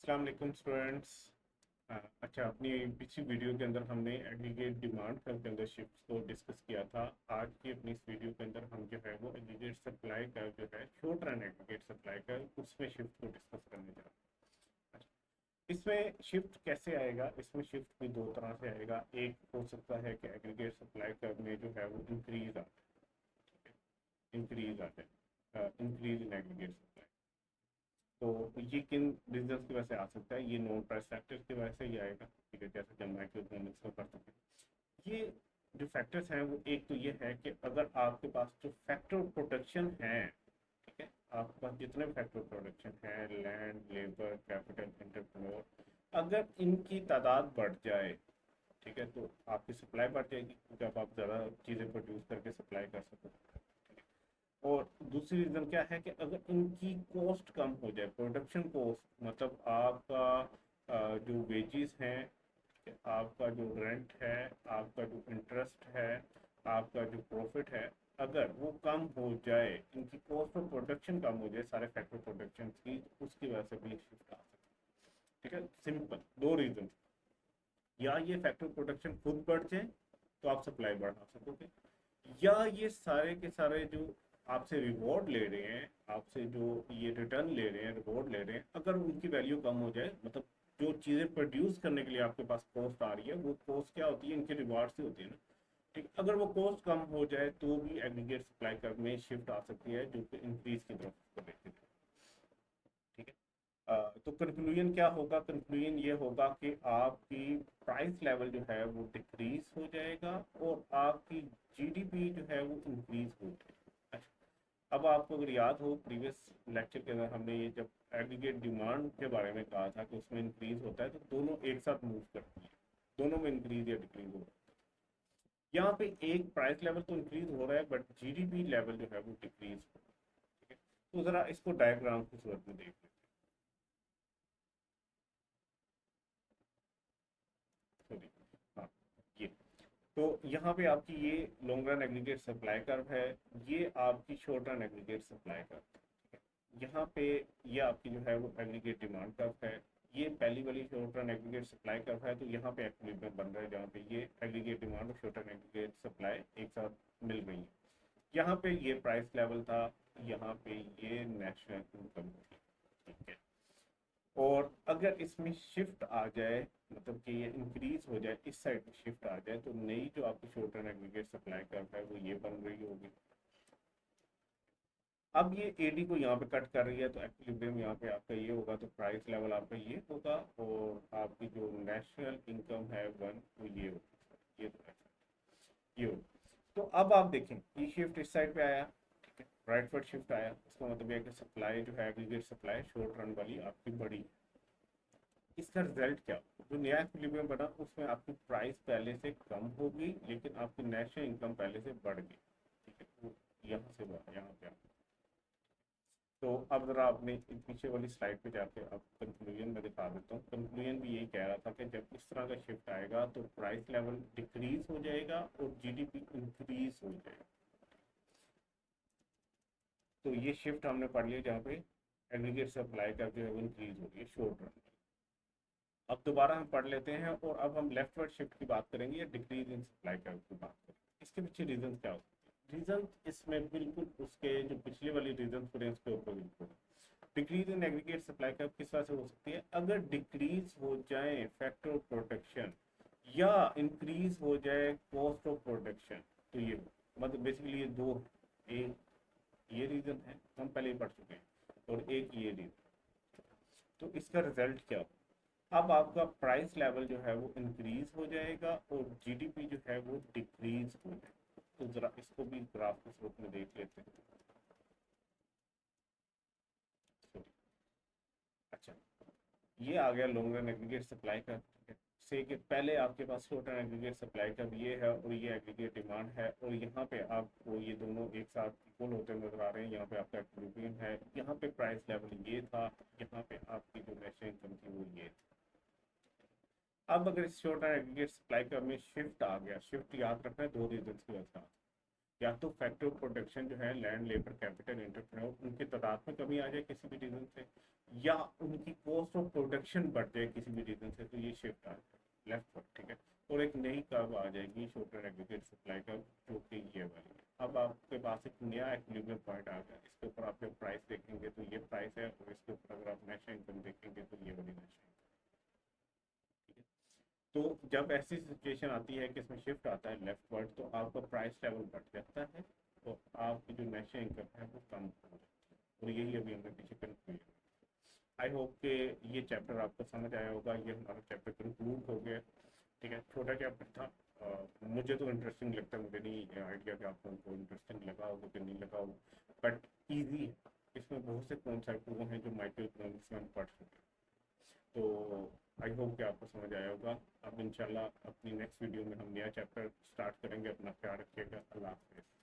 अस्सलाम वालेकुम स्टूडेंट्स। अच्छा, अपनी पिछली वीडियो के अंदर हमने एग्रीगेट डिमांड कर्व के अंदर शिफ्ट को डिस्कस किया था। आज की अपनी इस वीडियो के अंदर हम जो है वो एग्रीगेट सप्लाई कर्व जो है short run aggregate supply curve उसमें शिफ्ट को डिस्कस करने जा रहे हैं। अच्छा, इसमें शिफ्ट कैसे आएगा? इसमें शिफ्ट भी दो तरह से आएगा। एक हो सकता है कि एग्रीगेट सप्लाई कर्व में जो है वो इंक्रीज आ जाए, इंक्रीज आ जाए, इंक्रीज इन एग्रीगेट सप्लाई। तो ये किन रीजंस की वजह से आ सकता है? ये नॉन प्राइस फैक्टर्स की वजह से ही आएगा, ठीक है, जैसे कि हम माइक्रो इकोनॉमिक्स में पढ़ सकते हैं। ये जो फैक्टर्स हैं वो एक तो ये है कि अगर आपके पास जो फैक्टर प्रोडक्शन है, ठीक है, आपके पास जितने फैक्टर प्रोडक्शन है, लैंड, लेबर, कैपिटल, एंटरप्रेन्योर, अगर इनकी तादाद बढ़ जाए, ठीक है, तो आपकी सप्लाई बढ़ जाएगी क्योंकि अब आप ज़्यादा चीज़ें प्रोड्यूस करके सप्लाई कर सको। और दूसरी रीज़न क्या है कि अगर इनकी कॉस्ट कम हो जाए, प्रोडक्शन कॉस्ट मतलब आपका जो वेजेस हैं, आपका जो रेंट है, आपका जो इंटरेस्ट है, आपका जो प्रॉफिट है, अगर वो कम हो जाए, इनकी कॉस्ट ऑफ प्रोडक्शन कम हो जाए सारे फैक्टर प्रोडक्शन की, उसकी वजह से भी शिफ्ट आ सकती है। ठीक है, सिंपल दो रीज़न, या ये फैक्टर प्रोडक्शन खुद बढ़ जाए तो आप सप्लाई बढ़ा सकोगे, या ये सारे के सारे जो आपसे रिवॉर्ड ले रहे हैं, आपसे जो ये रिटर्न ले रहे हैं, रिवॉर्ड ले रहे हैं, अगर उनकी वैल्यू कम हो जाए, मतलब जो चीज़ें प्रोड्यूस करने के लिए आपके पास कॉस्ट आ रही है, वो कॉस्ट क्या होती है? इनके रिवार्ड से होती है ना। ठीक, अगर वो कॉस्ट कम हो जाए तो भी एग्रीगेट सप्लाई कर्व में शिफ्ट आ सकती है, जो कि इंक्रीज की तरफ को लेती है। ठीक है, तो कंक्लूजन क्या होगा? कंक्लूजन ये होगा कि आपकी प्राइस लेवल जो है वो डिक्रीज हो जाएगा और आपकी जीडीपी जो है वो इंक्रीज हो जाएगी। अच्छा, अब आपको अगर याद हो प्रीवियस लेक्चर के अंदर हमने ये जब एग्रीगेट डिमांड के बारे में कहा था कि उसमें इंक्रीज होता है तो दोनों एक साथ मूव करती है, दोनों में इंक्रीज या डिक्रीज हो रहा है। यहाँ पे एक प्राइस लेवल तो इंक्रीज हो रहा है बट जीडीपी लेवल जो है वो डिक्रीज हो रहा है। ठीक है, तो जरा इसको डायग्राम की सूरत में देख लेते हैं। सॉरी, हाँ, ये तो यहाँ पे आपकी ये long run aggregate supply curve है, ये आपकी short run aggregate supply curve है। यहाँ पे ये आपकी जो है वो एग्रीगेट डिमांड कर्व है। ये पहली वाली short run aggregate supply curve है, तो यहाँ पे एक्विलिब्रियम बन रहा है जहाँ पे ये एग्रीगेट डिमांड और शॉर्ट रन एग्रीगेट सप्लाई एक साथ मिल गई है। यहाँ पे ये प्राइस लेवल था, यहाँ पे ये नेशनल इनकम थी। ठीक है, और अगर इसमें शिफ्ट आ जाए, मतलब कि ये इंक्रीज हो जाए, इस साइड में शिफ्ट आ जाए, तो नई जो आपकी short run aggregate supply curve है वो ये बन रही होगी। अब ये एडी को यहाँ पे कट कर रही है तो एक्विलिब्रियम यहाँ पे आपका ये होगा, तो प्राइस लेवल आपका ये होगा और आपकी जो नेशनल इनकम है वन वो ये होगी, ये तो ऐसा ये होगा। तो अब आप देखें ये शिफ्ट इस साइड पे आया, ठीक है, राइटवर्ड शिफ्ट आया, इसका मतलब ये है कि सप्लाई जो है एग्रीगेट सप्लाई शॉर्ट रन वाली आपकी बढ़ी। इसका रिजल्ट क्या? जो नया इक्विलिब्रियम बना उसमें आपकी प्राइस पहले से कम होगी लेकिन आपकी नेशनल इनकम पहले से बढ़ गई। ठीक है, वो यहाँ से बढ़ा, यहाँ पे तो अब जरा आपने पीछे वाली स्लाइड पे जाके अब कंक्लूजन में दिखा देता हूँ। कंक्लूजन भी यही कह रहा था कि जब इस तरह का शिफ्ट आएगा तो प्राइस लेवल डिक्रीज हो जाएगा और जीडीपी इंक्रीज हो जाएगा। तो ये शिफ्ट हमने पढ़ लिया जहाँ पे एग्रीगेट सप्लाई का जो है वो इंक्रीज हो गई शॉर्ट रन। अब दोबारा हम पढ़ लेते हैं और अब हम लेफ्टवर्ड शिफ्ट की बात करेंगे या डिक्रीज इन सप्लाई कर्व की बात करेंगे। इसके पीछे रीजन क्या हो सकते हैं? रीजन इसमें बिल्कुल उसके जो पिछले वाली रीजन पूरे उसके ऊपर बिल्कुल। Decrease in aggregate supply curve किस तरह से हो सकती है? अगर डिक्रीज हो जाए फैक्टर ऑफ प्रोडक्शन या इंक्रीज हो जाए कॉस्ट ऑफ प्रोडक्शन, तो ये मतलब बेसिकली ये दो, एक ये रीजन है हम पहले ही पढ़ चुके हैं और एक ये रीजन। तो इसका रिजल्ट क्या हो? अब आपका प्राइस लेवल जो है वो इंक्रीज हो जाएगा और जीडीपी जो है वो डिक्रीज हो जाएगा। तो जरा इसको भी ग्राफ के रूप में देख लेते हैं। Sorry, अच्छा, ये आ गया लॉन्ग रन एग्रीगेट सप्लाई का। ठीक है, से कि पहले आपके पास शॉर्ट रन एग्रीगेट सप्लाई का ये है और ये एग्रीगेट डिमांड है और यहाँ पे आपको ये दोनों एक साथ इक्वल होते नजर आ रहे हैं। यहाँ पे आपका इक्विलिब्रियम है, यहाँ पे प्राइस लेवल ये था, यहाँ पे आपकी जो नेशनल इनकम थी वो ये थी। अब अगर इस शॉर्ट रन एग्रीगेट सप्लाई का में शिफ्ट आ गया, शिफ्ट याद रखना है दो रीजन की वजह से, या तो फैक्टर प्रोडक्शन जो है लैंड, लेबर, कैपिटल, एंटरप्रेन्योर, उनकी तादाद में कमी आ जाए किसी भी रीजन से, या उनकी कॉस्ट ऑफ प्रोडक्शन बढ़ जाए किसी भी रीजन से, तो ये शिफ्ट आ जाए लेफ्ट वर्ड, ठीक है। और एक नई कर्व आ जाएगी शॉर्टर एग्रीगेट सप्लाई कर्व, जो कि ये वाली है। अब आपके पास एक नया इक्विलिब्रियम पॉइंट आ गया, इसके ऊपर आप जब प्राइस देखेंगे तो ये प्राइस है, और इसके ऊपर अगर आप नेशनल इनकम देखेंगे तो ये वाली नेशनल, ठीक है। तो जब ऐसी सिचुएशन आती है कि इसमें शिफ्ट आता है लेफ्ट वर्ड, तो आपका प्राइस लेवल बढ़ जाता है, तो आपकी जो नेशनल इनकम है वो कम हो जाती है, और यही अभी हमने पीछे कंक्लूजन। आई होप कि ये चैप्टर आपको समझ आया होगा। ये हमारा चैप्टर कंक्लूड हो गया, ठीक है। छोटा चैप्टर था, मुझे तो इंटरेस्टिंग लगता है, मुझे नहीं आइडिया कि आप लोगों को इंटरेस्टिंग लगा होगा कि नहीं लगा होगा, बट ईजी है। इसमें बहुत से कॉन्सेप्ट वो हैं जो माइक्रो इकोनॉमिक्स में हम पढ़ सकते हैं। तो आई होप कि आपको समझ आया होगा। अब इंशाल्लाह अपनी नेक्स्ट वीडियो में हम नया चैप्टर स्टार्ट करेंगे। अपना ख्याल रखिएगा। अल्लाह हाफिज़।